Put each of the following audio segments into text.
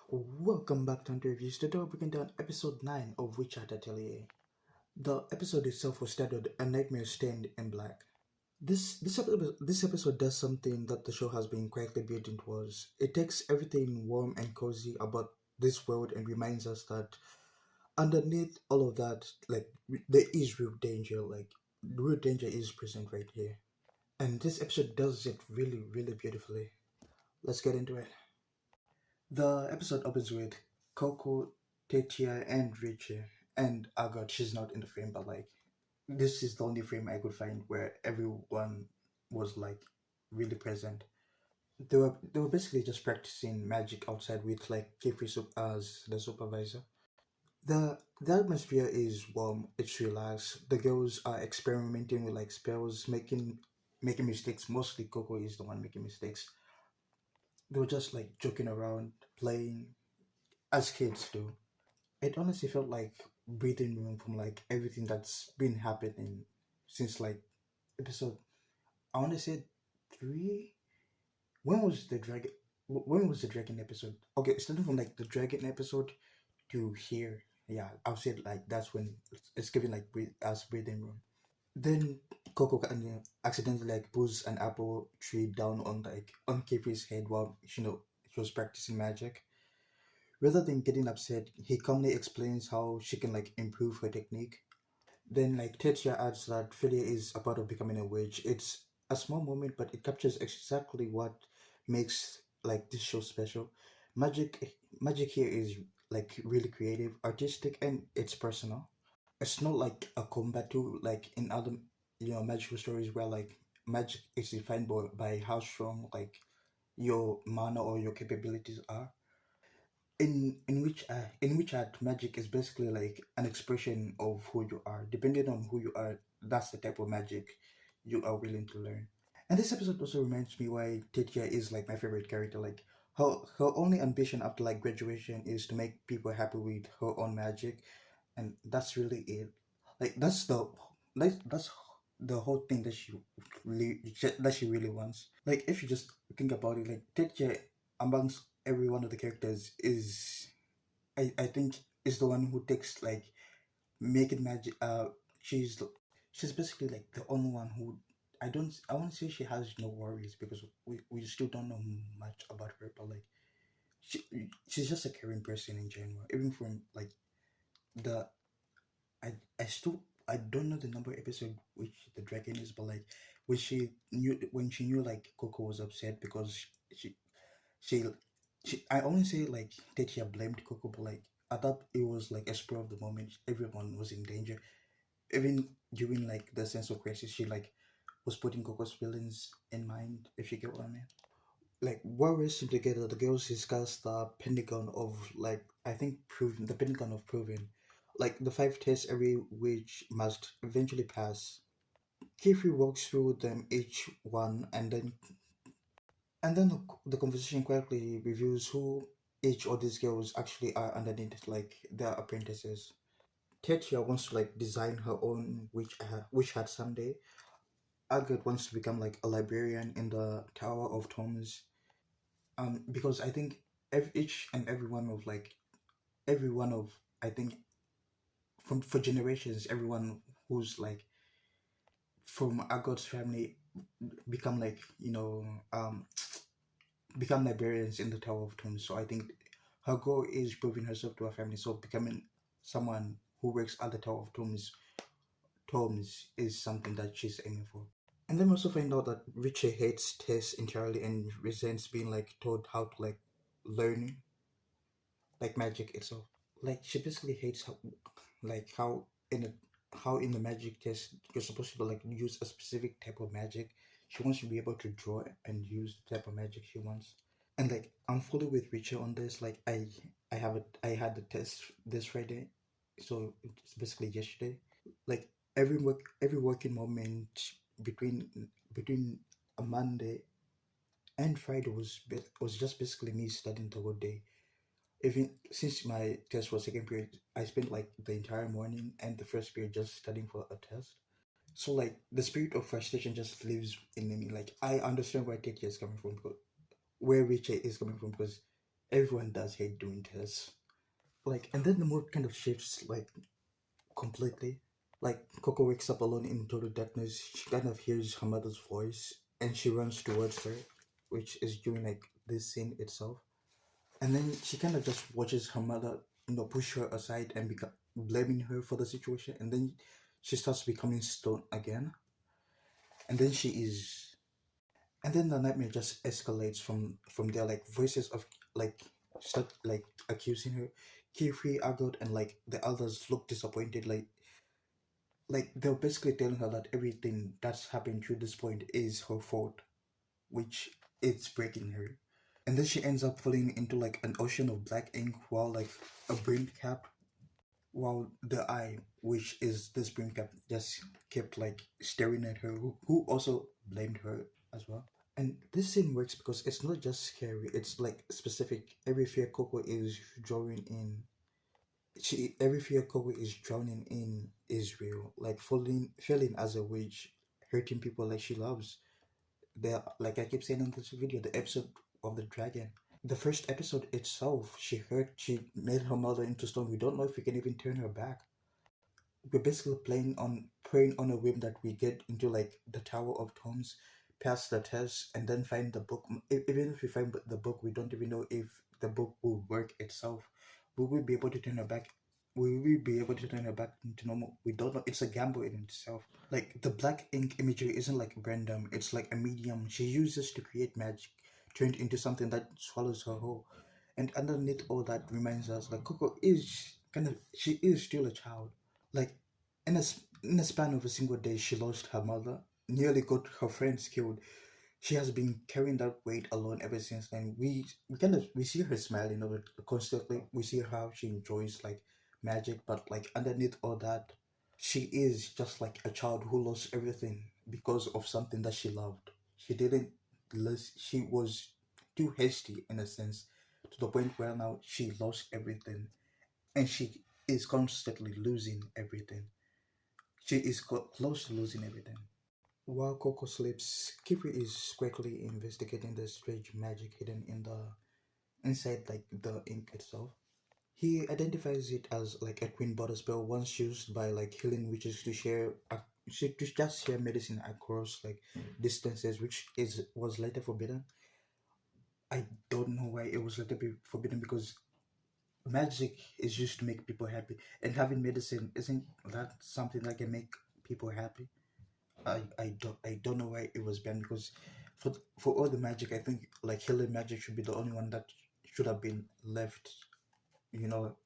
Welcome back to Interviews. Today we're breaking down episode 9 of Atelier. The episode itself was titled A Nightmare Stained in Black. This episode does something that the show has been quietly building towards. It takes everything warm and cozy about this world and reminds us that underneath all of that, there is real danger. Real danger is present right here. And this episode does it really, really beautifully. Let's get into it. The episode opens with Coco, Tetia, and Richie. And oh god, she's not in the frame, but this is the only frame I could find where everyone was really present. They were basically just practicing magic outside with Kefri as the supervisor. The atmosphere is warm, it's relaxed. The girls are experimenting with spells, making mistakes. Mostly Coco is the one making mistakes. They were just joking around, playing as kids do. It honestly felt like breathing room from everything that's been happening since episode, I want to say 3. When was the dragon? When was the dragon episode? Okay, starting from the dragon episode to here. Yeah, I'll say that's when it's giving us breathing room. Then Coco accidentally pulls an apple tree down on on Kefri's head while she was practicing magic. Rather than getting upset, he calmly explains how she can improve her technique. Then Tetsuya adds that failure is a part of becoming a witch. It's a small moment, but it captures exactly what makes this show special. Magic here is really creative, artistic, and it's personal. It's not like a combat tool like in other magical stories where magic is defined by how strong your mana or your capabilities are. In which art magic is basically an expression of who you are. Depending on who you are, that's the type of magic you are willing to learn. And this episode also reminds me why Tetya is my favorite character. Her only ambition after graduation is to make people happy with her own magic, and that's really it. That's the whole thing that she really wants. If you just think about it, Tetya amongst every one of the characters is, I think, is the one who takes making magic. She's basically the only one who, I won't say she has no worries because we still don't know much about her, but she she's just a caring person in general. Even from the I I still I don't know the number episode which the dragon is, but when she knew Coco was upset because she she I only say that she blamed Coco, but I thought it was a spur of the moment. Everyone was in danger. Even during the sense of crisis, she was putting Coco's feelings in mind, if you get what I mean. While racing together, the girls discuss the Pentagon of I think proving the Pentagon of proving. The 5 tests every witch must eventually pass. Kifri walks through them each one, and then the conversation quietly reveals who each of these girls actually are underneath their apprentices. Tetia wants to design her own witch hat someday. Agatha wants to become a librarian in the Tower of Thomas. Because I think each and every one of every one of I think from for generations, everyone who's from Agatha's family become become librarians in the Tower of Thomas. So I think her goal is proving herself to her family. So becoming someone who works at the Tower of Thomas is something that she's aiming for. And then we also find out that Richie hates tests entirely and resents being told how to learn magic itself. She basically hates how like how in how in the magic test you're supposed to use a specific type of magic. She wants to be able to draw and use the type of magic she wants. And I'm fully with Richard on this. I had the test this Friday, so it's basically yesterday. Like every working moment between between a Monday and Friday was just basically me studying the whole day. Even since my test was second period, I spent the entire morning and the first period just studying for a test. So the spirit of frustration just lives in me. I understand where Tete is coming from, where Richard is coming from, because Everyone does hate doing this. Like, and then the mood kind of shifts like completely. Like Coco wakes up alone in total darkness. She kind of hears her mother's voice, and she runs towards her, which is during like this scene itself. And then she kind of just watches her mother, push her aside and become blaming her for the situation. And then she starts becoming stone again. And then she is, and then the nightmare just escalates from there. Like voices of like start like accusing her. Kifri, Agot, and like the others look disappointed. Like they're basically telling her that everything that's happened to this point is her fault, which it's breaking her. And then she ends up falling into like an ocean of black ink while like a brim cap, while the eye, which is this brim cap, just kept like staring at her, who also blamed her as well. And this scene works because it's not just scary, it's like specific. Every fear Coco is drawing in, every fear Coco is drowning in is real. Like failing as a witch, hurting people like she loves. Like I keep saying in this video, the episode of the dragon. The first episode itself, she made her mother into stone. We don't know if we can even turn her back. We're basically praying on a whim that we get into like the Tower of Tombs, pass the test, and then find the book. Even if we find the book, we don't even know if the book will work itself. Will we be able to turn her back? Will we be able to turn her back into normal? We don't know. It's a gamble in itself. Like the black ink imagery isn't like random. It's like a medium she uses to create magic, turned into something that swallows her whole. And underneath all that reminds us like Coco is she is still a child. Like in a span of a single day, she lost her mother, nearly got her friends killed. She has been carrying that weight alone ever since then. We see her smiling over constantly. We see how she enjoys like magic, but like underneath all that, she is just like a child who lost everything because of something that she loved. She didn't lose. She was too hasty in a sense, to the point where now she lost everything, and she is constantly losing everything. She is close to losing everything. While Coco sleeps, Kifri is quickly investigating the strange magic hidden in the inside like the ink itself. He identifies it as like a queen bottle spell once used by like healing witches to to just share medicine across like distances, which is was later forbidden. I don't know why it was later forbidden, because magic is used to make people happy, and having medicine isn't that something that can make people happy. I don't know why it was banned, because for all the magic, I think like healing magic should be the only one that should have been left. You know,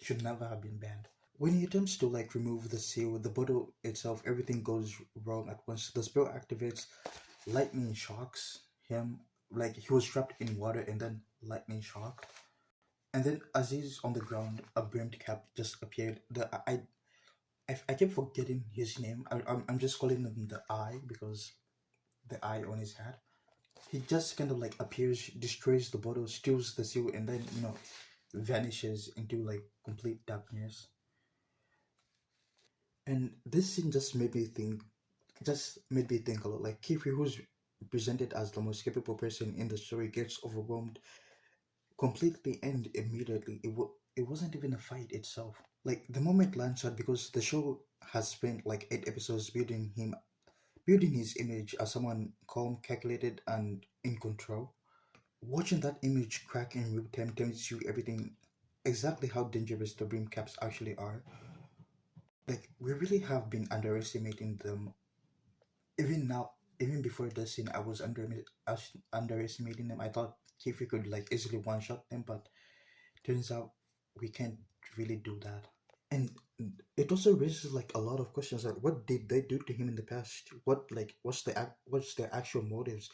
should never have been banned. When he attempts to like remove the seal, the bottle itself, everything goes wrong at once. The spell activates, lightning shocks him, like he was trapped in water, and then lightning shock. And then as he's on the ground, a brimmed cap just appeared. I keep forgetting his name. I'm just calling him the Eye, because the eye on his head. He just kind of like appears, destroys the bottle, steals the seal, and then vanishes into like complete darkness. And this scene just made me think a lot. Like Kifri, who's presented as the most capable person in the story, gets overwhelmed completely and immediately. It wasn't even a fight itself. Like the moment lands out, because the show has spent like 8 episodes building his image as someone calm, calculated, and in control. Watching that image crack in real time tells you everything, exactly how dangerous the brim caps actually are. Like we really have been underestimating them. Even now, even before this scene, I was underestimating them. I thought Kifi could like easily one shot them, but turns out we can't really do that. And it also raises like a lot of questions, like what did they do to him in the past? What's their actual motives?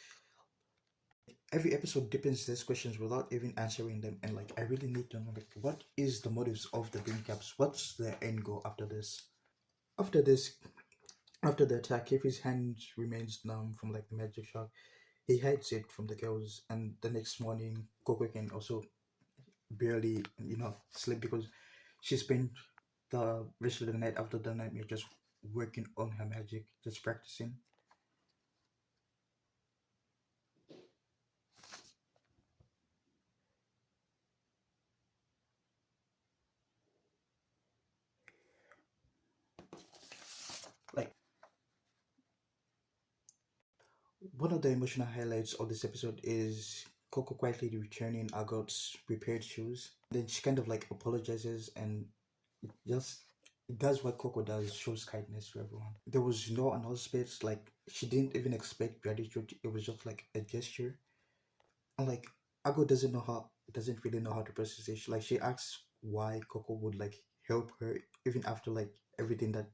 Every episode deepens these questions without even answering them, and like I really need to know like what is the motives of the green caps? What's their end goal after this? After this, after the attack, Kefi's hand remains numb from like the magic shock. He hides it from the girls, and the next morning, Coco can also barely sleep, because she spent the rest of the night after the nightmare just working on her magic, just practicing. One of the emotional highlights of this episode is Coco quietly returning Agot's repaired shoes. Then she kind of like apologizes and just does what Coco does, shows kindness to everyone. There was no announcement, like she didn't even expect gratitude. It was just like a gesture. And like Ago doesn't really know how to process it. Like she asks why Coco would like help her even after like everything that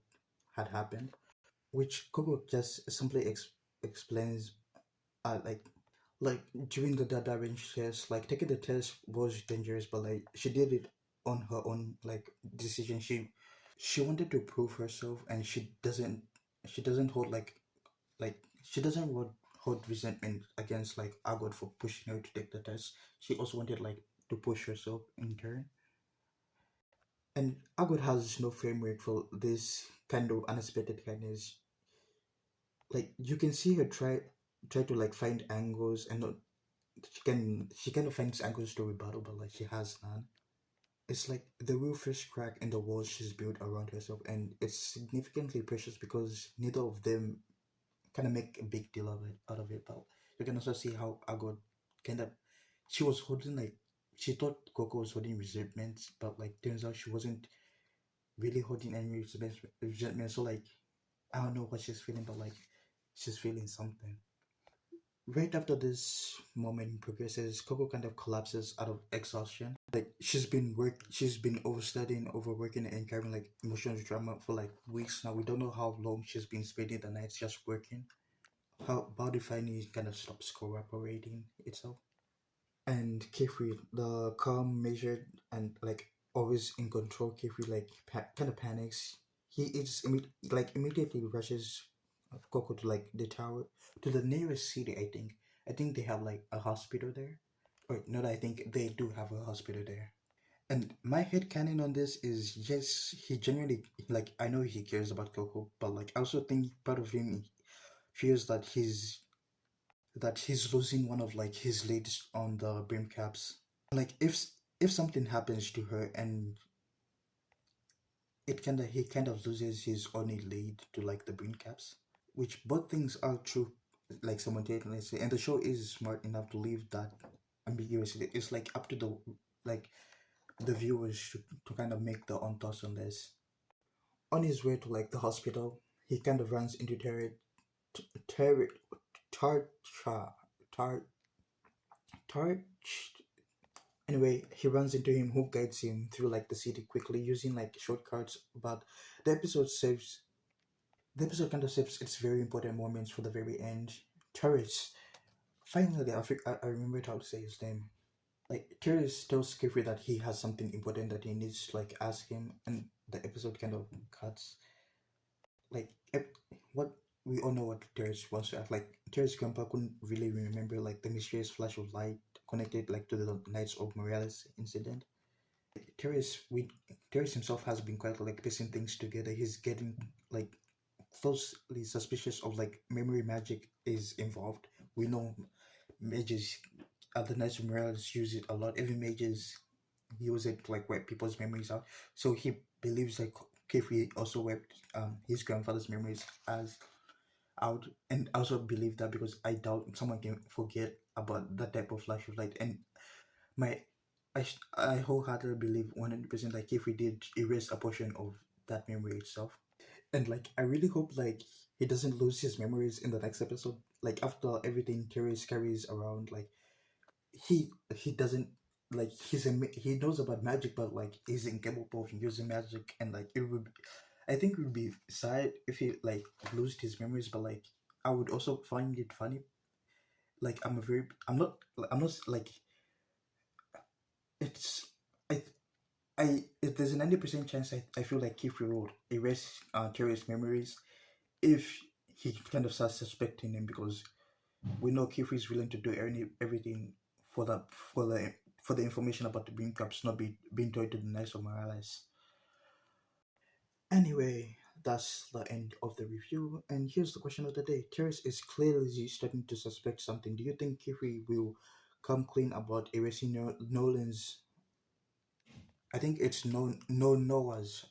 had happened, which Coco just simply explains like during the Da Vinci test, like taking the test was dangerous, but like she did it on her own like decision. She wanted to prove herself, and she doesn't hold she doesn't hold resentment against like Agot for pushing her to take the test. She also wanted like to push herself in turn. And Agot has no framework for this kind of unexpected kindness. Like you can see her try to like find angles and not she kind of finds angles to rebuttal, but like she has none. It's like the real first crack in the walls she's built around herself, and it's significantly precious because neither of them kind of make a big deal of it out of it. But you can also see how Agot kind of she was holding like she thought Coco was holding resentment, but like turns out she wasn't really holding any resentment. So like I don't know what she's feeling, but like she's feeling something. Right after this moment progresses, Coco kind of collapses out of exhaustion. Like she's been overstudying, overworking, and carrying like emotional drama for like weeks now. We don't know how long she's been spending the nights just working. Her body finally kind of stops cooperating itself. And Kefri, the calm, measured, and like always in control, Kefri like kind of panics. He is like immediately rushes Coco to like the tower, to the nearest city. I think they have like a hospital there. Wait, no, I think they do have a hospital there. And my head canon on this is yes, he genuinely like I know he cares about Coco, but like I also think part of him fears that he's losing one of like his leads on the brim caps. Like if something happens to her and he kind of loses his only lead to like the brim caps, which both things are true like simultaneously, and the show is smart enough to leave that ambiguity. It's like up to like the viewers to kind of make their own thoughts on this. On his way to like the hospital, he kind of runs into Terry Tarcha Tar Tarch. Anyway, he runs into him, who guides him through like the city quickly using like shortcuts. But the episode saves the episode kind of saves its very important moments for the very end. Turris. Finally, I remembered how to say his name. Like Turris tells Kefri that he has something important that he needs to like ask him, and the episode kind of cuts. Like what we all know what Terrace wants to act like. Terrace's grandpa couldn't really remember like the mysterious flash of light connected like to the Knights of Morales incident. Terrace we Terrace himself has been quite like piecing things together. He's getting like closely suspicious of like memory magic is involved. We know mages at the Knights of Morales use it a lot. Even mages use it to like wipe people's memories out. So he believes like Kefri also wiped his grandfather's memories as out, and I also believe that because I doubt someone can forget about that type of flash of light. And my I wholeheartedly believe 100% like if we did erase a portion of that memory itself. And like I really hope like he doesn't lose his memories in the next episode. Like after everything Terry carries around, like he doesn't like he knows about magic, but like he's incapable of using magic. And like I think it would be sad if he like lose his memories, but like I would also find it funny. Like I'm not like it's I if there's a 90% chance I feel like Keith will erase Terry's memories if he kind of starts suspecting him, because we know Keith is willing to do everything for the for the for the information about the Beam Cups not being told to the Knights of Morales. Anyway, that's the end of the review, and here's the question of the day. Terrace is clearly starting to suspect something. Do you think Kiri will come clean about erasing Nolan's? I think it's Noah's.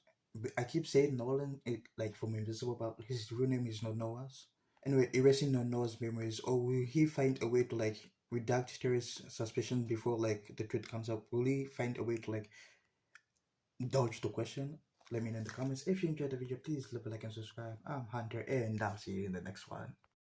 I keep saying Nolan, it like from Invisible, but his real name is not Noah's. Anyway, erasing Noah's memories, or will he find a way to like redact Terry's suspicion before like the truth comes up? Will he find a way to like dodge the question? Let me know in the comments. If you enjoyed the video, please leave a like and subscribe. I'm Hunter, and I'll see you in the next one.